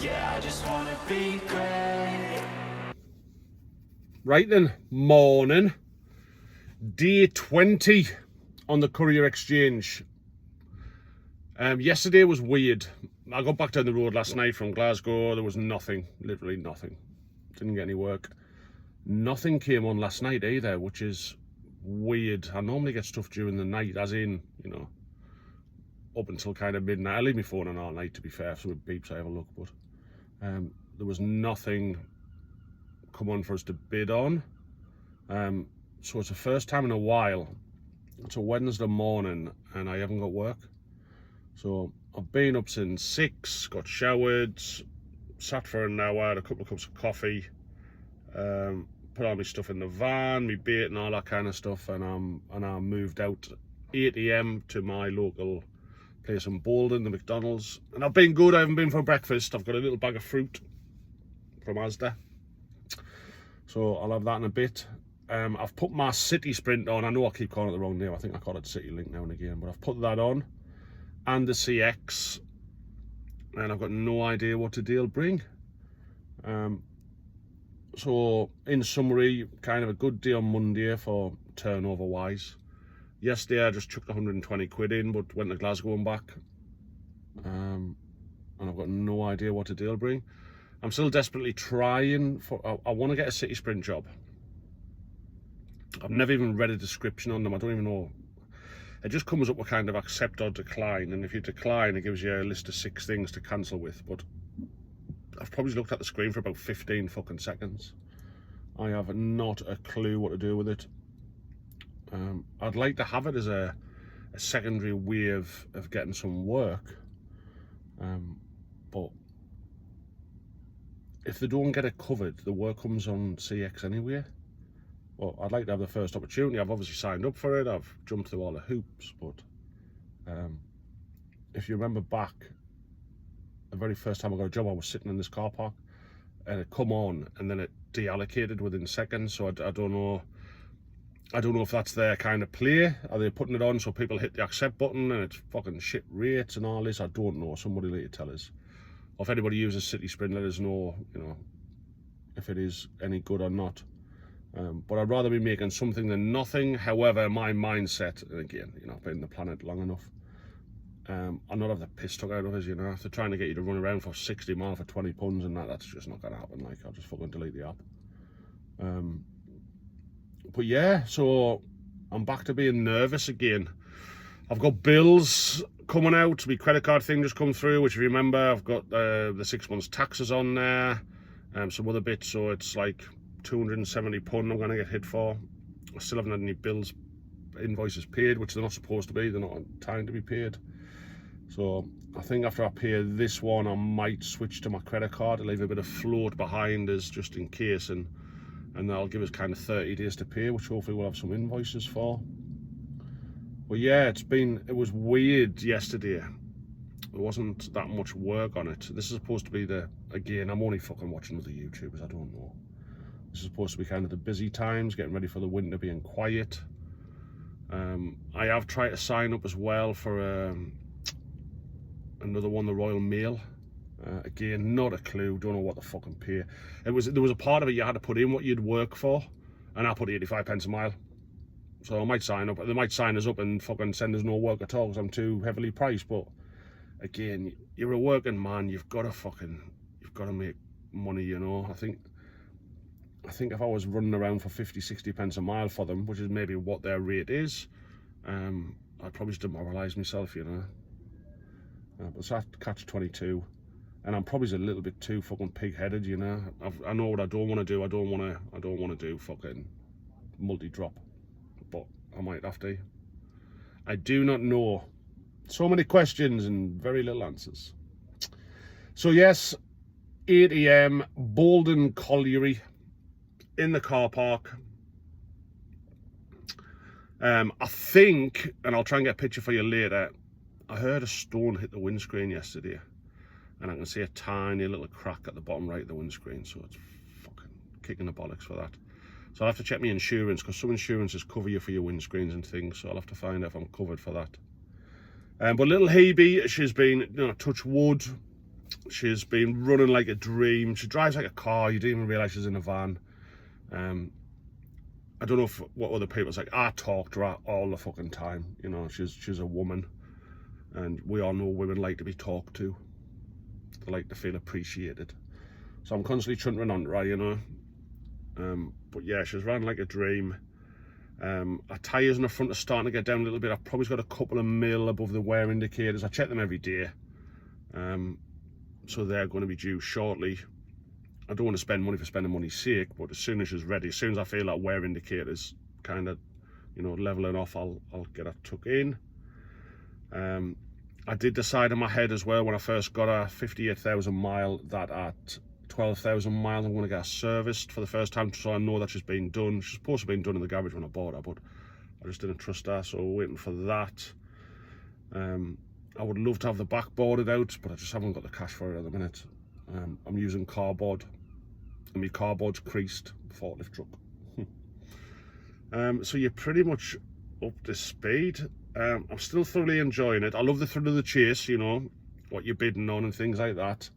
Yeah, I just wanna be great. Right then, morning. Day 20 on the Courier exchange. Yesterday was weird. I got back down the road last night from Glasgow. There was nothing, literally nothing. Didn't get any work. Nothing came on last night either, which is weird. I normally get stuff during the night, as in, you know, up until kind of midnight. I leave my phone on all night, to be fair. If something beeps, I have a look. But there was nothing come on for us to bid on. So it's the first time in a while. It's a Wednesday morning and I haven't got work. So I've been up since 6, got showered, sat for an hour, had a couple of cups of coffee, put all my stuff in the van, my bait and all that kind of stuff, and I moved out 8 AM to my local place in Bolden, the McDonald's. And I've been good. I haven't been for breakfast. I've got a little bag of fruit from Asda, so I'll have that in a bit. I've put my City Sprint on. I know I keep calling it the wrong name. I think I call it City Link now and again, but I've put that on, and the CX, and I've got no idea what the deal bring. So in summary, kind of a good day on Monday for turnover wise. Yesterday I just chucked 120 quid in, but went to Glasgow and back, and I've got no idea what the deal bring. I'm still desperately trying for. I want to get a City Sprint job. I've never even read a description on them. I don't even know. It just comes up with kind of accept or decline, and if you decline, it gives you a list of 6 things to cancel with. But I've probably looked at the screen for about 15 fucking seconds. I have not a clue what to do with it. I'd like to have it as a secondary way of getting some work, but if they don't get it covered, the work comes on CX anyway. Well, I'd like to have the first opportunity. I've obviously signed up for it. I've jumped through all the hoops, but if you remember back, the very first time I got a job, I was sitting in this car park, and it come on, and then it deallocated within seconds. So I don't know. I don't know if that's their kind of play. Are they putting it on so people hit the accept button and it's fucking shit rates and all this? I don't know. Somebody later tell us. Or if anybody uses City Sprint, let us know, you know, if it is any good or not. But I'd rather be making something than nothing. However, my mindset, and again, you know, I've been on the planet long enough, I'll not have the piss took out of us, you know. If they're trying to get you to run around for 60 miles for 20 pounds and that's just not going to happen. Like, I'll just fucking delete the app. But yeah, so I'm back to being nervous again. I've got bills coming out. My credit card thing just come through, which if you remember, I've got the 6 months taxes on there, some other bits, so it's like £270 I'm going to get hit for. I still haven't had any bills, invoices paid, which they're not supposed to be. They're not on time to be paid. So I think after I pay this one, I might switch to my credit card to leave a bit of float behind us just in case, and that'll give us kind of 30 days to pay, which hopefully we'll have some invoices for. But yeah, it was weird yesterday. There wasn't that much work on it. This is supposed to be again, I'm only fucking watching other YouTubers, I don't know. This is supposed to be kind of the busy times, getting ready for the winter, being quiet. I have tried to sign up as well for another one, the Royal Mail. Again, not a clue, don't know what the fucking pay. There was a part of it you had to put in what you'd work for, and I put 85 pence a mile. So I might sign up. They might sign us up and fucking send us no work at all because I'm too heavily priced. But again, you're a working man, you've got to make money, you know. I think if I was running around for 50-60 pence a mile for them, which is maybe what their rate is, I'd probably just demoralise myself, you know. But it's that catch-22, and I'm probably a little bit too fucking pig-headed, you know. I know what I don't want to do. I don't want to do fucking multi-drop, but I might have to. I do not know. So many questions and very little answers. So yes, 8 AM, Bolden Colliery, in the car park. I think, and I'll try and get a picture for you later, I heard a stone hit the windscreen yesterday, and I can see a tiny little crack at the bottom right of the windscreen, so it's fucking kicking the bollocks for that. So I'll have to check my insurance, because some insurances cover you for your windscreens and things, so I'll have to find out if I'm covered for that. But little Hebe, she's been, you know, touch wood, She's been running like a dream. She drives like a car. You didn't even realise she's in a van. I don't know what other people's like. I talk to her all the fucking time. You know, she's a woman, and we all know women like to be talked to. They like to feel appreciated. So I'm constantly chuntering on to her, you know. But yeah, she's ran like a dream. Her tyres in the front are starting to get down a little bit. I've probably got a couple of mil above the wear indicators. I check them every day. So they're going to be due shortly. I don't want to spend money for spending money's sake, but as soon as she's ready, as soon as I feel that wear indicators kind of, you know, leveling off, I'll get her tuck in. I did decide in my head as well when I first got her 58,000 mile that at 12,000 miles I'm going to get her serviced for the first time, so I know that she's been done. She's supposed to have been done in the garage when I bought her, but I just didn't trust her, so we're waiting for that. I would love to have the back boarded out, but I just haven't got the cash for it at the minute. I'm using cardboard, and my cardboard's creased, forklift truck. So you're pretty much up to speed. I'm still thoroughly enjoying it. I love the thrill of the chase, you know, what you're bidding on and things like that.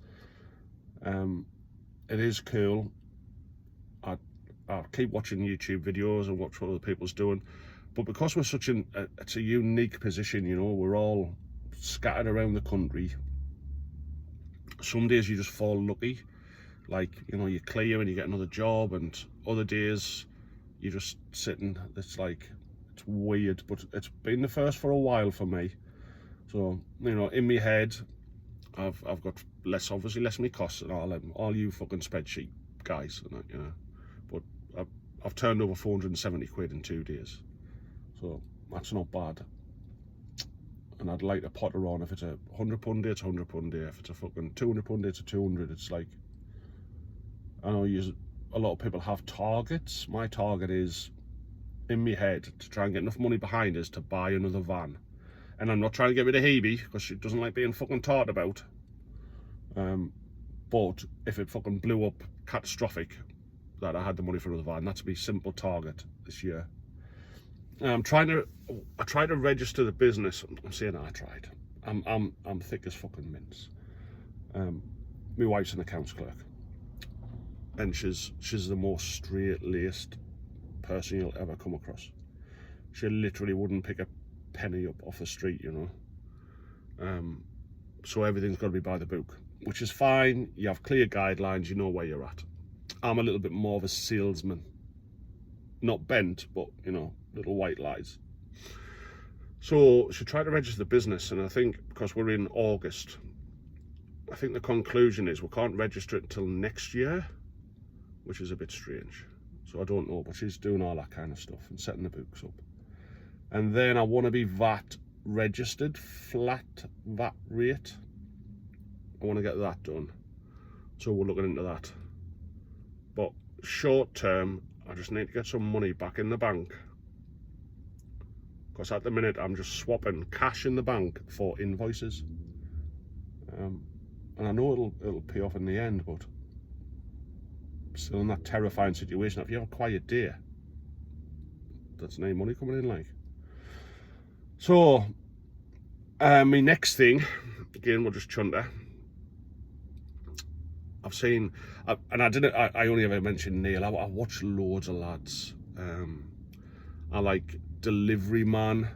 It is cool. I keep watching YouTube videos and watch what other people's doing, but because we're such it's a unique position, you know, we're all scattered around the country. Some days you just fall lucky, like, you know, you clear and you get another job, and other days you're just sitting. It's like, it's weird, but it's been the first for a while for me. So, you know, in my head, I've got obviously less money costs and all you fucking spreadsheet guys and that, you know. But I've turned over 470 quid in 2 days, so that's not bad. And I'd like to potter on. If it's a £100 day, it's £100 day. If it's a fucking £200 day, it's a 200. It's like, I know a lot of people have targets. My target is, in my head, to try and get enough money behind us to buy another van. And I'm not trying to get rid of Hebe, because she doesn't like being fucking talked about. But if it fucking blew up catastrophic, that I had the money for another van, that's my simple target this year. I tried to register the business. I'm saying I tried. I'm thick as fucking mince. My wife's an accounts clerk, and she's the most straight-laced person you'll ever come across. She literally wouldn't pick a penny up off the street, you know. So everything's got to be by the book, which is fine. You have clear guidelines, you know where you're at. I'm a little bit more of a salesman, not bent, but, you know, little white lies. So she tried to register the business, and I think because we're in August, I think the conclusion is we can't register it until next year, which is a bit strange. So I don't know, but she's doing all that kind of stuff and setting the books up. And then I want to be VAT registered, flat VAT rate. I want to get that done. So we're looking into that. But short term, I just need to get some money back in the bank. Because at the minute, I'm just swapping cash in the bank for invoices. And I know it'll pay off in the end, but still in that terrifying situation. If you have a quiet day, that's no money coming in, like. So, my next thing, again, we'll just chunter. I've seen, and I only ever mentioned Neil. I watch loads of lads. I like Delivery Man.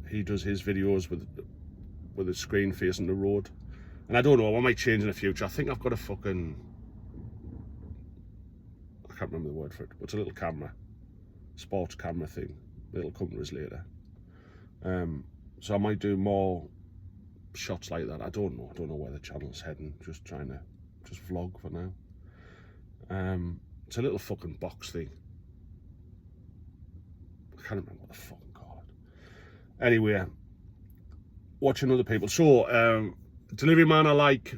He does his videos with a screen facing the road. And I don't know, I might change in the future. I think I've got a fucking, I can't remember the word for it, but it's a little camera, sports camera thing. It'll come to us later. So I might do more shots like that. I don't know where the channel's heading. Just trying to vlog for now. It's a little fucking box thing. I can't remember what the fucking call it. Anyway, watching other people. So Delivery Man, I like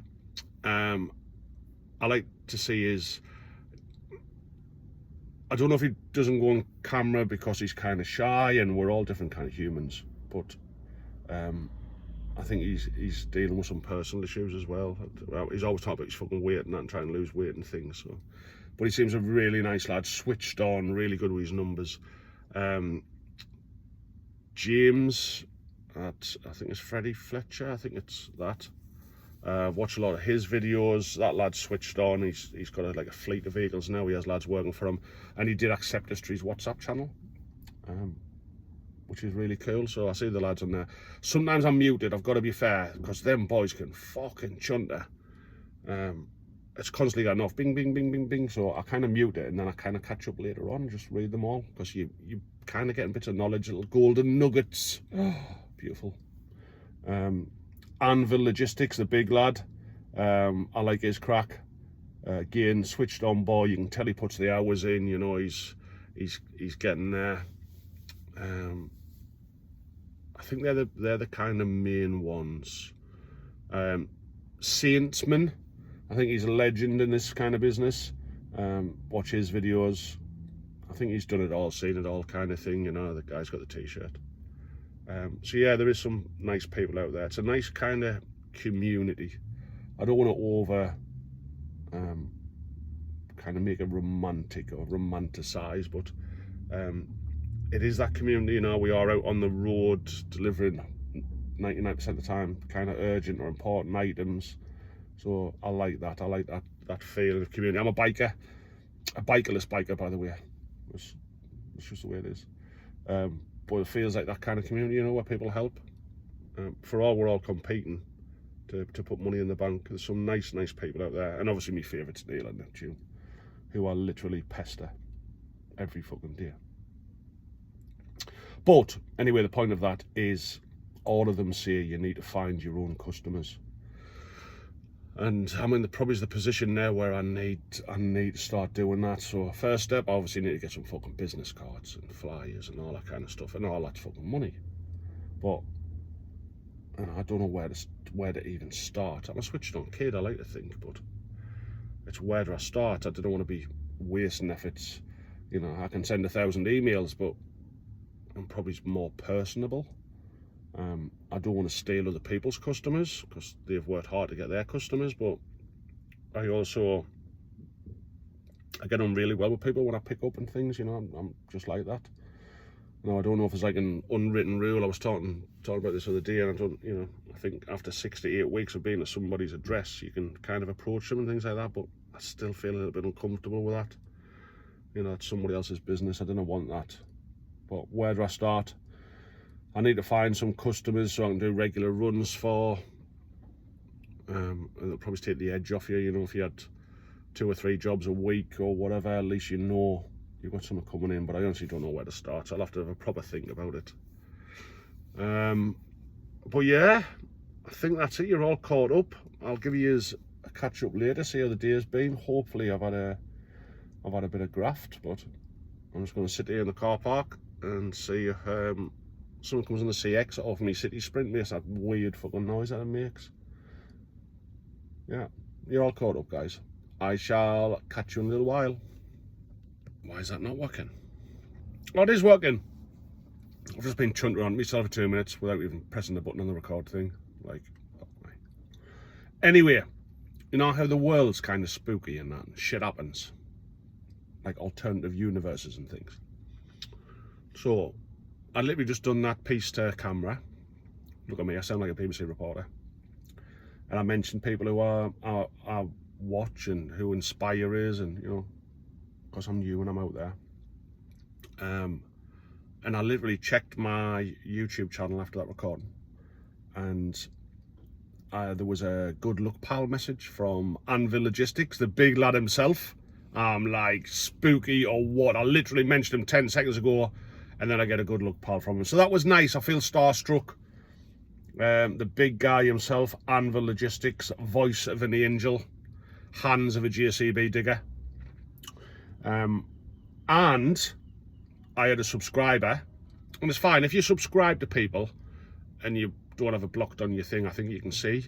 to see his, I don't know if he doesn't go on camera because he's kind of shy, and we're all different kind of humans, but I think he's dealing with some personal issues as well. He's always talking about his fucking weight and that, and trying to lose weight and things. So, but he seems a really nice lad, switched on, really good with his numbers. James, I think it's Freddie Fletcher. I think it's that. Watch a lot of his videos. That lad's switched on. He's got like a fleet of vehicles now. He has lads working for him, and he did accept us to his WhatsApp channel, which is really cool. So I see the lads on there. Sometimes I'm muted, I've got to be fair, because them boys can fucking chunter. It's constantly going off, bing, bing, bing, bing, bing. So I kind of mute it, and then I kind of catch up later on, just read them all, because you kind of getting bits of knowledge, little golden nuggets. Oh, beautiful. Anvil Logistics, the big lad. I like his crack. Again, switched on boy. You can tell he puts the hours in. You know, he's getting there. I think they're the kind of main ones. Saintsman, I think he's a legend in this kind of business. Watch his videos. I think he's done it all, seen it all kind of thing. You know, the guy's got the t-shirt. So yeah, there is some nice people out there. It's a nice kind of community. I don't want to over kind of make it romantic or romanticize, but it is that community. You know, we are out on the road delivering 99% of the time kind of urgent or important items. So I like that. I like that feeling of community. I'm a biker, a bikerless biker, by the way. It's just the way it is. But it feels like that kind of community, you know, where people help. For all, we're all competing to put money in the bank. There's some nice people out there. And obviously my favourite's Neil and Neptune, who are literally pester every fucking day. But anyway, the point of that is all of them say you need to find your own customers. And I'm in probably the position now where I need to start doing that. So first step, I obviously need to get some fucking business cards and flyers and all that kind of stuff, and all that fucking money. But I don't know where to even start. I'm a switched on kid, I like to think, but it's where do I start? I don't want to be wasting efforts. You know, I can send 1,000 emails, but I'm probably more personable. I don't want to steal other people's customers because they've worked hard to get their customers, but I get on really well with people when I pick up and things, you know. I'm just like that. You know, I don't know if it's like an unwritten rule. I was talking about this the other day, and I think after 6 to 8 weeks of being at somebody's address, you can kind of approach them and things like that, but I still feel a little bit uncomfortable with that. You know, it's somebody else's business. I don't want that. But where do I start? I need to find some customers so I can do regular runs for. And it'll probably take the edge off you. You know, if you had 2 or 3 jobs a week or whatever, at least you know you've got something coming in. But I honestly don't know where to start. So I'll have to have a proper think about it. But yeah, I think that's it. You're all caught up. I'll give you a catch up later, see how the day's been. Hopefully I've had a bit of graft, but I'm just going to sit here in the car park and see if someone comes on the CX off me city sprint, makes that weird fucking noise that it makes. Yeah, you're all caught up, guys. I shall catch you in a little while. Why is that not working? Oh, it is working. I've just been chunting around myself for 2 minutes without even pressing the button on the record thing. Like, anyway, you know how the world's kind of spooky and that and shit happens, like alternative universes and things. So I literally just done that piece to camera. Look at me, I sound like a BBC reporter. And I mentioned people who I watch and who inspire us, and you know, because I'm new and I'm out there. And I literally checked my YouTube channel after that recording, and there was a good luck pal message from Anvil Logistics, the big lad himself. I'm like, spooky or what? I literally mentioned him 10 seconds ago, and then I get a good luck pal from him. So that was nice. I feel starstruck. The big guy himself, Anvil Logistics, voice of an angel, hands of a JCB digger. And I had a subscriber, and it's fine if you subscribe to people and you don't have it blocked on your thing. I think you can see.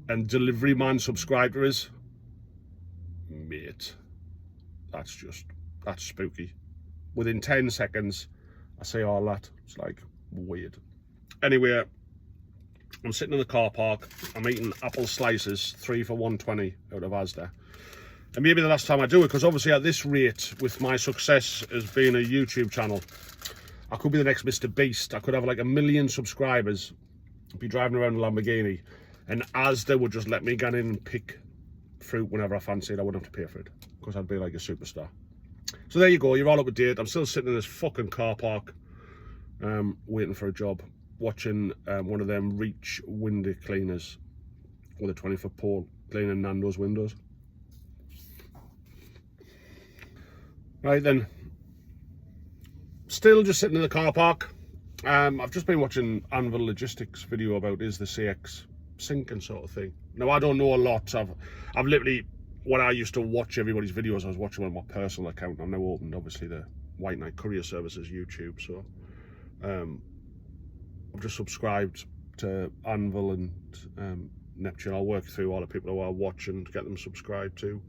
And delivery man subscribed to us, mate. That's spooky. Within 10 seconds, I say all that. It's like weird. Anyway, I'm sitting in the car park. I'm eating apple slices, 3 for $1.20 out of Asda. And maybe the last time I do it, because obviously at this rate, with my success as being a YouTube channel, I could be the next Mr. Beast. I could have like 1 million subscribers, be driving around a Lamborghini, And Asda would just let me get in and pick fruit whenever I fancied. I wouldn't have to pay for it because I'd be like a superstar. So there you go, you're all up to date. I'm still sitting in this fucking car park waiting for a job, watching one of them Reach window cleaners with a 20-foot pole cleaning Nando's windows. Right then, still just sitting in the car park. I've just been watching Anvil Logistics video about is the CX sinking sort of thing. Now I don't know a lot. I've literally, when I used to watch everybody's videos, I was watching on my personal account. I've now opened obviously the White Knight Courier Services YouTube, so I've just subscribed to Anvil and Neptune. I'll work through all the people who I watch and get them subscribed to.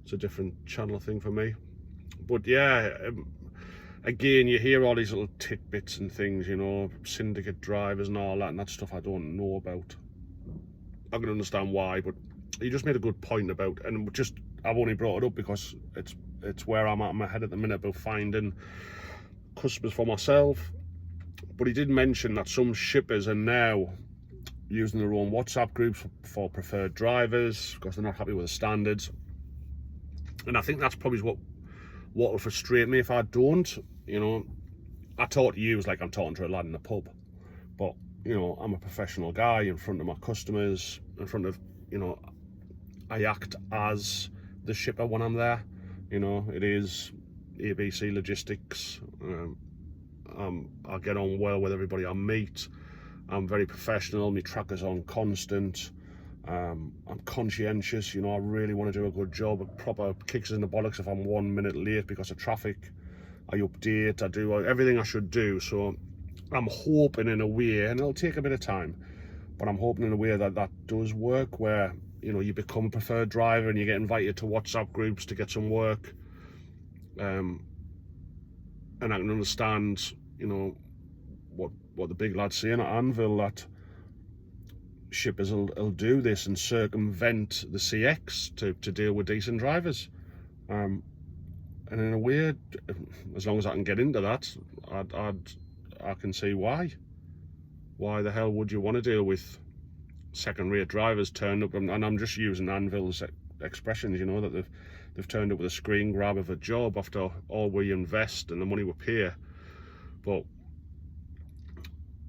It's a different channel thing for me. But yeah, again, you hear all these little tidbits and things, you know, syndicate drivers and all that, and that's stuff I don't know about. I can understand why, but you just made a good point about, and just I've only brought it up because it's where I'm at in my head at the minute about finding customers for myself. But he did mention that some shippers are now using their own WhatsApp groups for preferred drivers because they're not happy with the standards. And I think that's probably what will frustrate me if I don't. You know, I talk to you as like I'm talking to a lad in the pub, but you know, I'm a professional guy in front of my customers, in front of, you know, I act as the shipper when I'm there. You know, it is ABC Logistics. I get on well with everybody I meet. I'm very professional. My tracker's on constant. I'm conscientious. You know, I really want to do a good job. It proper kicks in the bollocks if I'm 1 minute late because of traffic. I update. I do everything I should do. So I'm hoping in a way, and it'll take a bit of time, but I'm hoping in a way that that does work, where, you know, you become a preferred driver and you get invited to WhatsApp groups to get some work. And I can understand, you know, what the big lad's saying at Anvil, that shippers will do this and circumvent the CX to deal with decent drivers. And in a way, as long as I can get into that, I can see why. Why the hell would you want to deal with second-rate drivers turned up? And I'm just using Anvil's expressions, you know, that they've turned up with a screen grab of a job after all we invest and the money we pay. But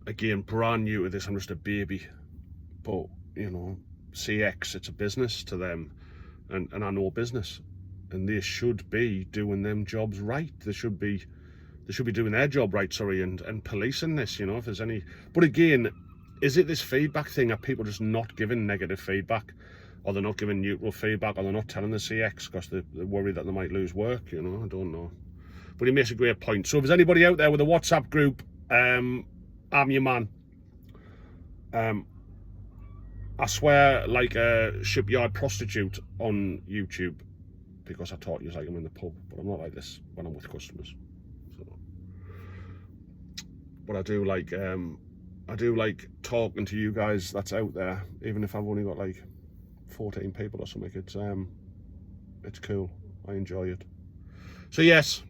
again, brand new to this, I'm just a baby. But, you know, CX, it's a business to them, and I know business, and they should be doing them jobs right. They should be doing their job right, sorry, and policing this, you know, if there's any. But again, is it this feedback thing? Are people just not giving negative feedback, or they're not giving neutral feedback, or they're not telling the CX because they're worried that they might lose work? You know, I don't know. But he makes a great point. So if there's anybody out there with a WhatsApp group, I'm your man. I swear like a shipyard prostitute on YouTube, because I taught you like I'm in the pub, but I'm not like this when I'm with customers. So, but I do like talking to you guys that's out there, even if I've only got like 14 people or something. It's cool. I enjoy it. So yes,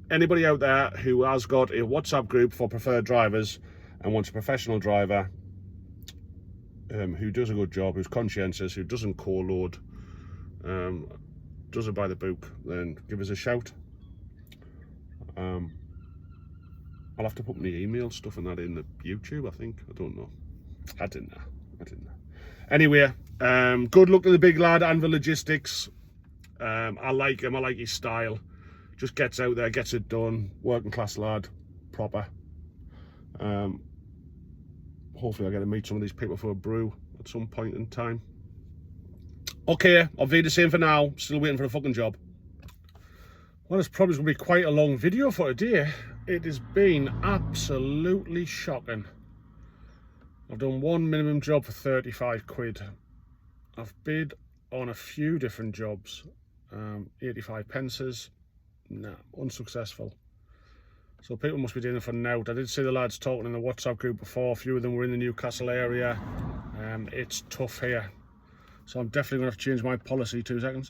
anybody out there who has got a WhatsApp group for preferred drivers and wants a professional driver who does a good job, who's conscientious, who doesn't co-load, does it by the book, then give us a shout. I'll have to put my email stuff and that in the YouTube, I think. I don't know. I didn't know. Anyway, good luck to the big lad, Anvil Logistics. I like him. I like his style. Just gets out there, gets it done. Working class lad, proper. Hopefully I get to meet some of these people for a brew at some point in time. Okay, I'll be the same for now. Still waiting for a fucking job. Well, it's probably going to be quite a long video for today. It has been absolutely shocking. I've done one minimum job for 35 quid. I've bid on a few different jobs. 85 pences. Nah, unsuccessful. So people must be doing it for now. I did see the lads talking in the WhatsApp group before. A few of them were in the Newcastle area. It's tough here. So I'm definitely going to have to change my policy. 2 seconds.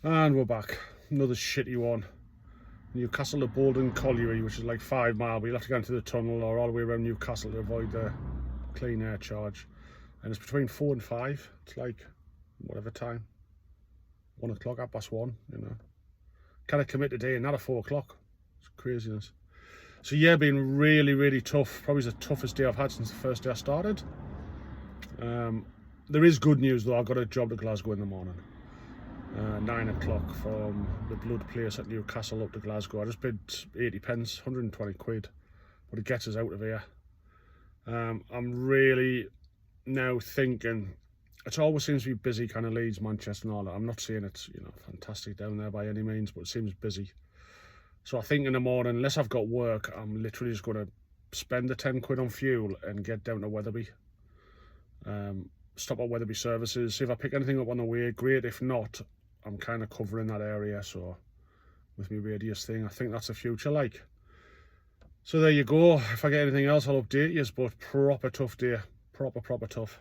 And we're back. Another shitty one. Newcastle to Bolton Colliery, which is like 5 miles. But you'll have to go into the tunnel or all the way around Newcastle to avoid the clean air charge. and it's between 4 and 5. It's like whatever time, 1 o'clock, 1:30, you know. Can I commit today and not at 4 o'clock? It's craziness. So yeah, been really, really tough. Probably the toughest day I've had since the first day I started. There is good news though. I got a job to Glasgow in the morning. 9 o'clock from the Blood place at Newcastle up to Glasgow. I just paid 80 pence, 120 quid, but it gets us out of here. I'm really now thinking, it always seems to be busy, kind of Leeds, Manchester and all that. I'm not saying it's, you know, fantastic down there by any means, but it seems busy. So I think in the morning, unless I've got work, I'm literally just going to spend the 10 quid on fuel and get down to Wetherby. Stop at Wetherby services. See if I pick anything up on the way, great. If not, I'm kind of covering that area. So with my radius thing, I think that's the future like. So there you go. If I get anything else, I'll update you. But proper tough day. Proper tough.